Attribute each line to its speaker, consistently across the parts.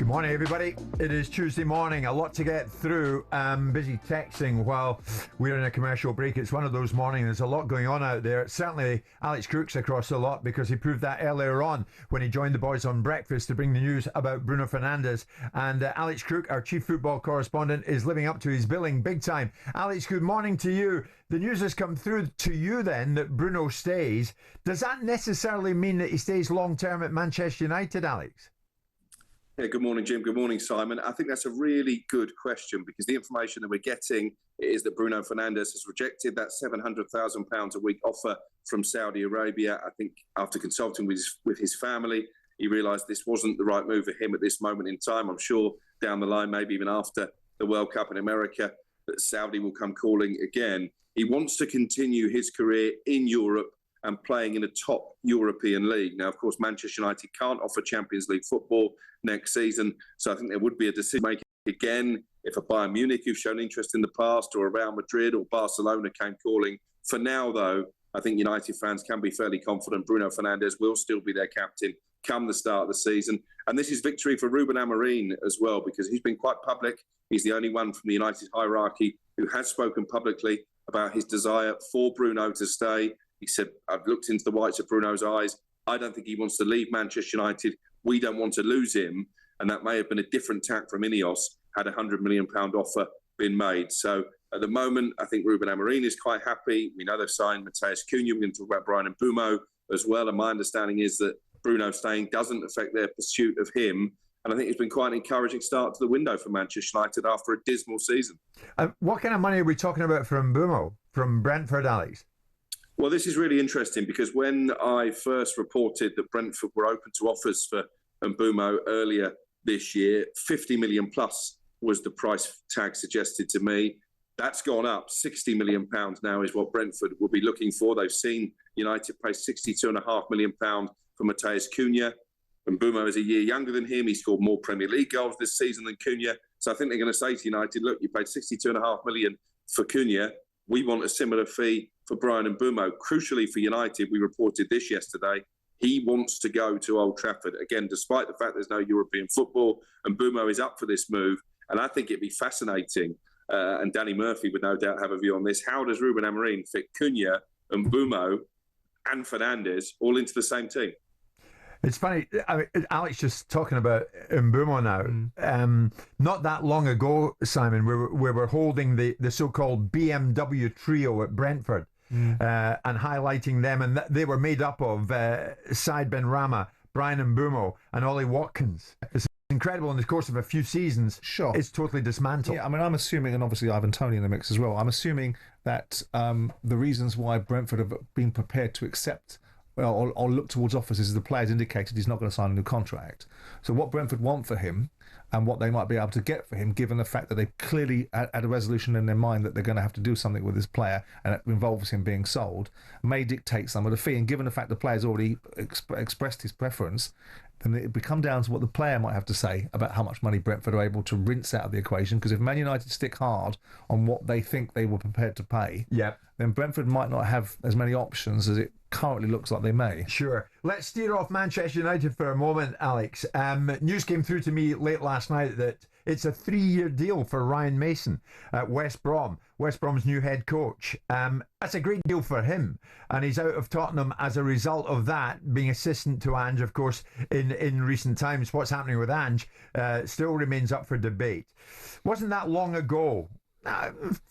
Speaker 1: Good morning, everybody. It is Tuesday morning. A lot to get through. Busy texting while we're in a commercial break. It's one of those mornings. There's a lot going on out there. Certainly, Alex Crook's across a lot because he proved that earlier on when he joined the boys on breakfast to bring the news about Bruno Fernandez. And Alex Crook, our chief football correspondent, is living up to his billing big time. Alex, good morning to you. The news has come through to you then that Bruno stays. Does that necessarily mean that he stays long term at Manchester United, Alex?
Speaker 2: Yeah, good morning, Jim. Good morning, Simon. I think that's a really good question because the information that we're getting is that Bruno Fernandez has rejected that £700,000 a week offer from Saudi Arabia. I think after consulting with his family, he realised this wasn't the right move for him at this moment in time. I'm sure down the line, maybe even after the World Cup in America, that Saudi will come calling again. He wants to continue his career in Europe and playing in a top European league. Now, of course, Manchester United can't offer Champions League football next season, so I think there would be a decision-making again if a Bayern Munich, who've shown interest in the past, or a Real Madrid or Barcelona came calling. For now, though, I think United fans can be fairly confident Bruno Fernandes will still be their captain come the start of the season. And this is victory for Ruben Amorim as well, because he's been quite public. He's the only one from the United hierarchy who has spoken publicly about his desire for Bruno to stay. He said, I've looked into the whites of Bruno's eyes. I don't think he wants to leave Manchester United. We don't want to lose him. And that may have been a different tack from Ineos had a £100 million offer been made. So at the moment, I think Ruben Amorim is quite happy. We know they've signed Matheus Cunha. We're going to talk about Bryan Mbeumo as well. And my understanding is that Bruno staying doesn't affect their pursuit of him. And I think it's been quite an encouraging start to the window for Manchester United after a dismal season.
Speaker 1: What kind of money are we talking about from Mbeumo, from Brentford, Alex?
Speaker 2: Well, this is really interesting because when I first reported that Brentford were open to offers for Mbeumo earlier this year, 50 million plus was the price tag suggested to me. That's gone up. £60 million now is what Brentford will be looking for. They've seen United pay £62.5 million for Matheus Cunha. Mbeumo is a year younger than him. He scored more Premier League goals this season than Cunha. So I think they're going to say to United, look, you paid £62.5 million for Cunha. We want a similar fee for Bryan Mbeumo. Crucially for United, we reported this yesterday, he wants to go to Old Trafford. Again, despite the fact there's no European football, Mbeumo is up for this move. And I think it'd be fascinating, and Danny Murphy would no doubt have a view on this. How does Ruben Amorim fit Cunha, Mbeumo and Fernandes all into the same team?
Speaker 1: It's funny, I mean, Alex just talking about Mbeumo now. Not that long ago, Simon, we were holding the so-called BMW trio at Brentford and highlighting them. And they were made up of Said Benrahma, Bryan Mbeumo and Ollie Watkins. It's incredible in the course of a few seasons.
Speaker 3: Sure.
Speaker 1: It's totally dismantled.
Speaker 3: Yeah, I mean, I'm assuming, and obviously Ivan Toney in the mix as well, I'm assuming that the reasons why Brentford have been prepared to accept or look towards offers is the player's indicated he's not going to sign a new contract. So what Brentford want for him and what they might be able to get for him, given the fact that they clearly had a resolution in their mind that they're going to have to do something with this player and it involves him being sold, may dictate some of the fee. And given the fact the player's already expressed his preference, then it would come down to what the player might have to say about how much money Brentford are able to rinse out of the equation. Because if Man United stick hard on what they think they were prepared to pay, then Brentford might not have as many options as it currently looks like they may.
Speaker 1: Sure. Let's steer off Manchester United for a moment, Alex. News came through to me late last night that it's a 3-year deal for Ryan Mason at West Brom, West Brom's new head coach. That's a great deal for him. And he's out of Tottenham as a result of that, being assistant to Ange, of course, in recent times. What's happening with Ange still remains up for debate. Wasn't that long ago,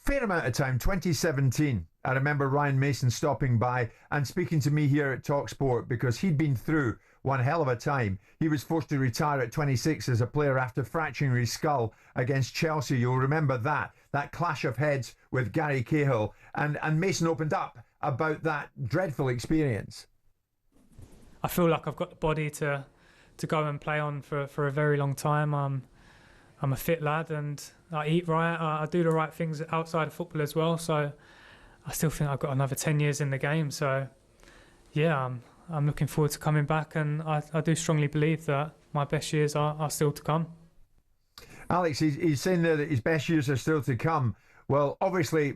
Speaker 1: fair amount of time, 2017, I remember Ryan Mason stopping by and speaking to me here at talkSPORT because he'd been through one hell of a time. He was forced to retire at 26 as a player after fracturing his skull against Chelsea. You'll remember that clash of heads with Gary Cahill. And Mason opened up about that dreadful experience.
Speaker 4: I feel like I've got the body to go and play on for a very long time. I'm a fit lad and I eat right. I do the right things outside of football as well. So I still think I've got another 10 years in the game. So yeah, I'm looking forward to coming back, and I do strongly believe that my best years are still to come.
Speaker 1: Alex, he's saying there that his best years are still to come. Well, obviously,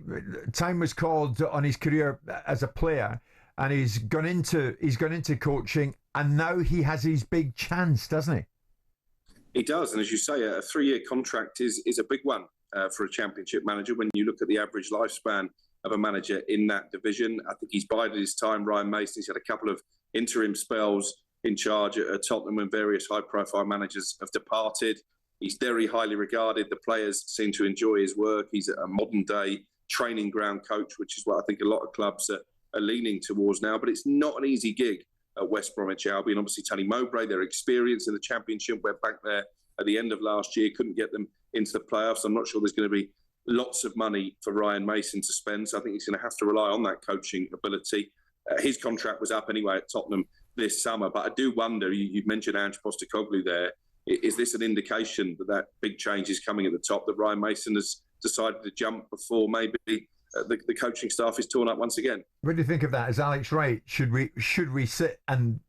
Speaker 1: time was called on his career as a player, and he's gone into coaching, and now he has his big chance, doesn't he?
Speaker 2: He does, and as you say, a 3-year contract is a big one for a Championship manager. When you look at the average lifespan of a manager in that division, I think he's bided his time. Ryan Mason, he's had a couple of interim spells in charge at Tottenham when various high-profile managers have departed. He's very highly regarded. The players seem to enjoy his work. He's a modern-day training ground coach, which is what I think a lot of clubs are leaning towards now. But it's not an easy gig at West Bromwich Albion. Obviously, Tony Mowbray, their experience in the Championship, went back there at the end of last year, couldn't get them into the playoffs. I'm not sure there's going to be lots of money for Ryan Mason to spend, so I think he's going to have to rely on that coaching ability. His contract was up anyway at Tottenham this summer, but I do wonder, you mentioned Ange Postecoglou there, is this an indication that big change is coming at the top, that Ryan Mason has decided to jump before maybe the coaching staff is torn up once again?
Speaker 1: What do you think of that? Is Alex right? Should we sit and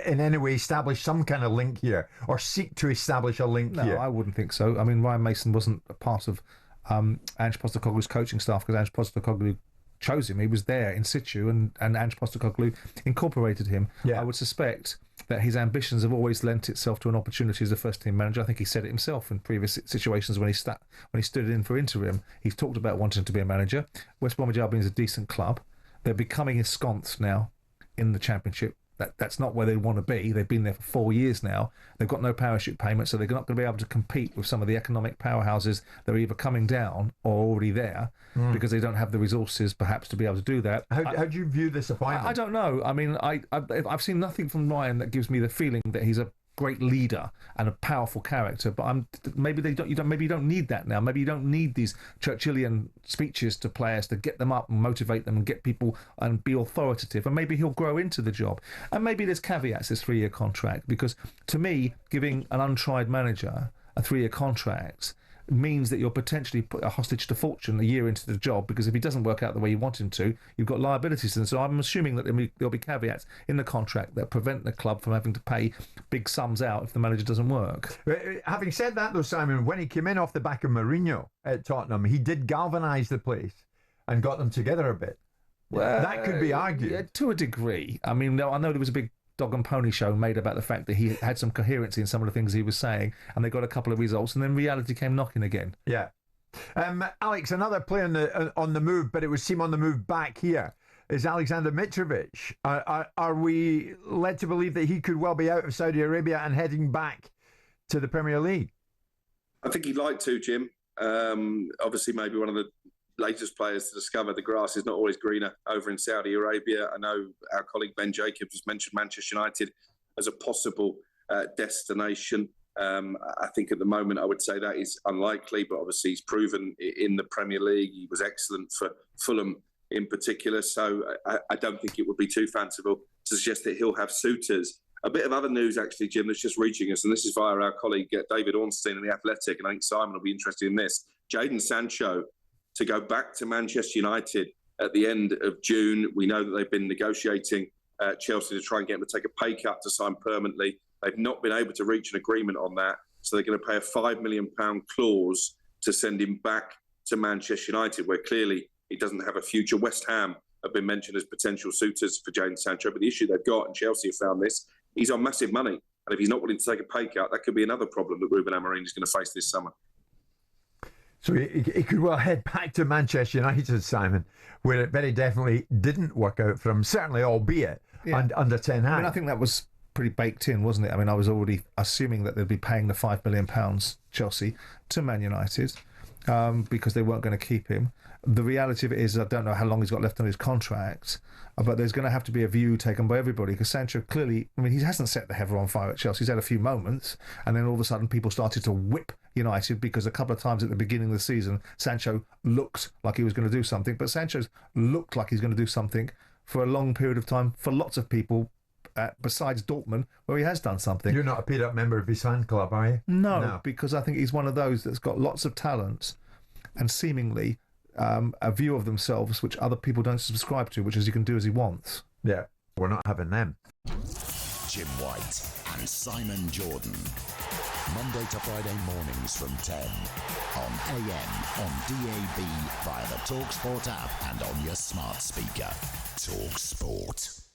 Speaker 1: in any way establish some kind of link here, or seek to establish a link here?
Speaker 3: No, I wouldn't think so. I mean, Ryan Mason wasn't a part of Ange Postecoglou's coaching staff because Ange Postecoglou chose him. He was there in situ, and Ange Postecoglou incorporated him. Yeah. I would suspect that his ambitions have always lent itself to an opportunity as a first-team manager. I think he said it himself in previous situations when he stood in for interim. He's talked about wanting to be a manager. West Bromwich Albion is a decent club. They're becoming ensconced now in the Championship. That's not where they want to be. They've been there for 4 years now. They've got no parachute payment, so they're not going to be able to compete with some of the economic powerhouses that are either coming down or already there because they don't have the resources, perhaps, to be able to do that.
Speaker 1: How do you view this appointment?
Speaker 3: I don't know. I mean, I've seen nothing from Ryan that gives me the feeling that he's a great leader and a powerful character, but maybe you don't need that now. Maybe you don't need these Churchillian speeches to players to get them up and motivate them and get people and be authoritative, and maybe he'll grow into the job. And maybe there's caveats, this 3-year contract, because to me, giving an untried manager a 3-year contract means that you're potentially put a hostage to fortune a year into the job, because if he doesn't work out the way you want him to, you've got liabilities. And so I'm assuming that there'll be caveats in the contract that prevent the club from having to pay big sums out if the manager doesn't work.
Speaker 1: Having said that, though, Simon, when he came in off the back of Mourinho at Tottenham, he did galvanise the place and got them together a bit. Well, that could be argued.
Speaker 3: Yeah, to a degree. I mean, I know there was a big dog and pony show made about the fact that he had some coherency in some of the things he was saying, and they got a couple of results, and then reality came knocking again.
Speaker 1: Yeah. Alex, another player on the move, but it would seem on the move back here, is Aleksandar Mitrovic. Are we led to believe that he could well be out of Saudi Arabia and heading back to the Premier League?
Speaker 2: I think he'd like to, Jim. Obviously, maybe one of the latest players to discover the grass is not always greener over in Saudi Arabia. I know our colleague Ben Jacobs has mentioned Manchester United as a possible destination. I think at the moment I would say that is unlikely, but obviously he's proven in the Premier League. He was excellent for Fulham in particular, so I don't think it would be too fanciful to suggest that he'll have suitors. A bit of other news, actually, Jim, that's just reaching us, and this is via our colleague David Ornstein in The Athletic, and I think Simon will be interested in this. Jadon Sancho to go back to Manchester United at the end of June. We know that they've been negotiating Chelsea to try and get him to take a pay cut to sign permanently. They've not been able to reach an agreement on that, so they're going to pay a £5 million clause to send him back to Manchester United, where clearly he doesn't have a future. West Ham have been mentioned as potential suitors for Jadon Sancho, but the issue they've got, and Chelsea have found this, he's on massive money. And if he's not willing to take a pay cut, that could be another problem that Ruben Amorim is going to face this summer.
Speaker 1: So he could well head back to Manchester United, Simon, where it very definitely didn't work out for him, certainly, albeit under Ten Hag.
Speaker 3: I mean, I think that was pretty baked in, wasn't it? I mean, I was already assuming that they'd be paying the £5 million, Chelsea, to Man United because they weren't going to keep him. The reality of it is, I don't know how long he's got left on his contract, but there's going to have to be a view taken by everybody, because Sancho clearly, I mean, he hasn't set the heather on fire at Chelsea. He's had a few moments, and then all of a sudden people started to whip United, because a couple of times at the beginning of the season, Sancho looked like he was going to do something, but Sancho's looked like he's going to do something for a long period of time for lots of people, besides Dortmund, where he has done something.
Speaker 1: You're not a paid-up member of his fan club, are you?
Speaker 3: No, because I think he's one of those that's got lots of talent and seemingly a view of themselves which other people don't subscribe to, which is he can do as he wants.
Speaker 1: Yeah, we're not having them.
Speaker 5: Jim White and Simon Jordan. Monday to Friday mornings from 10 on AM, on DAB, via the talkSPORT app and on your smart speaker. talkSPORT.